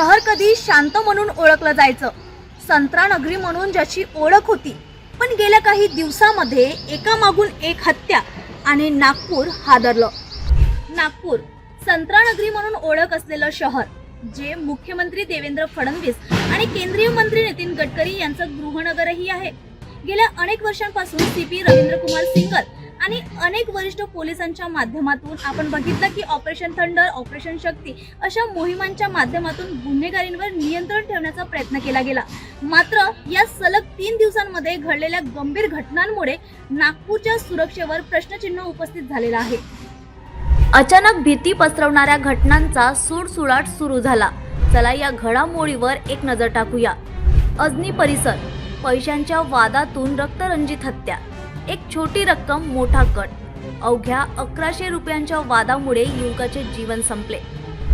शहर कधी शांत म्हणून ओळखलं जायचं, संत्रा नगरी म्हणून ज्याची ओळख होती, पण गेल्या काही दिवसांमध्ये एकामागून एक हत्या आणि नागपूर हादरलं. नागपूर संत्रा नगरी म्हणून ओळख असलेलं शहर, जे मुख्यमंत्री देवेंद्र फडणवीस आणि केंद्रीय मंत्री नितीन गडकरी यांचं गृहनगरही आहे. गेल्या अनेक वर्षांपासून सीपी रवींद्र कुमार सिंगल आणि अनेक वरिष्ठ पोलिसांच्या माध्यमातून आपण बघितलं की ऑपरेशन थंडर, ऑपरेशन शक्ती अशा मोहिमांच्या माध्यमातून गुन्हेगारींवर नियंत्रण ठेवण्याचा प्रयत्न केला गेला. मात्र या सलग 3 दिवसांमध्ये घडलेल्या गंभीर घटनांमुळे नागपूरच्या सुरक्षेवर प्रश्नचिन्ह उपस्थित झालेला आहे. अचानक भीती पसरवणाऱ्या घटनांचा सुळसुळाट सुरू झाला. चला या घडामोडीवर एक नजर टाकूया. अजनी परिसर, पैशांच्या वादातून रक्तरंजित हत्या, एक छोटी रक्कम मोठा कट, अवघ्या 1100 रुपयांच्या वादामुळे युवकाचे जीवन संपले.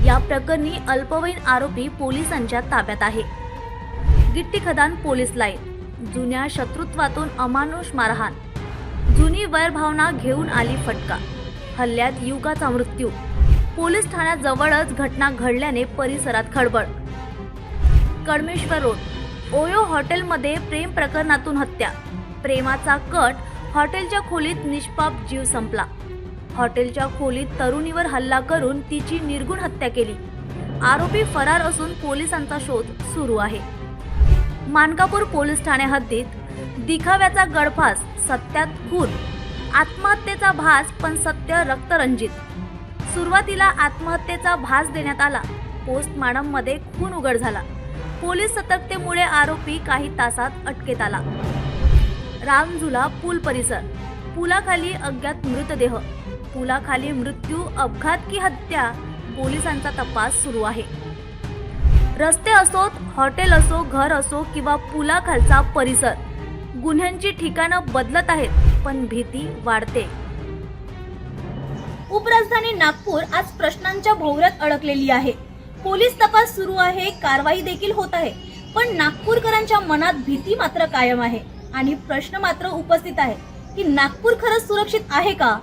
या प्रकरणी अल्पवयीन आरोपी पोलिसांच्या ताब्यात आहे. गिट्टी खदान पोलीस लाईन, जुन्या शत्रुत्वातून अमानुष मारहाण, जुनी वैरभावना घेऊन आली फटका, हल्ल्यात युवकाचा मृत्यू, पोलीस ठाण्याजवळच घटना घडल्याने परिसरात खळबळ. कडमेश्वर रोड, ओयो हॉटेलमध्ये प्रेम प्रकरणातून हत्या, प्रेमाचा कट, हॉटेलच्या खोलीत निष्पाप जीव संपला. हॉटेलच्या खोलीत तरुणीवर हल्ला करून तिची निर्गुण हत्या केली. आरोपी फरार असून पोलिसांचा शोध सुरू आहे. मानकापूर पोलीस ठाणे हद्दीत दिखाव्याचा गळफास, सत्यात खून, आत्महत्येचा भास पण सत्य रक्तरंजित. सुरुवातीला आत्महत्येचा भास देण्यात आला, पोस्टमॉर्टम मध्ये खून उघड झाला. पोलीस सतर्कतेमुळे आरोपी काही तासात अटकेत आला. रामझुला पूल परिसर, पुलाखाली अज्ञात मृतदेह, पुलाखाली मृत्यू, अपघात की हत्या, पोलिसांचा तपास सुरू आहे. रस्ते असोत, हॉटेल असो, घर असो किंवा पुलाखालचा परिसर, गुन्ह्यांची ठिकाणं बदलत आहेत पण भीती वाढते. उपराजधानी नागपूर आज प्रश्नांच्या भोवऱ्यात अडकलेली आहे. पोलीस तपास सुरू आहे, कारवाई देखील होत आहे, पण नागपूरकरांच्या मनात भीती मात्र कायम आहे आणि प्रश्न मात्र उपस्थित आहे की नागपूर खरंच सुरक्षित आहे का?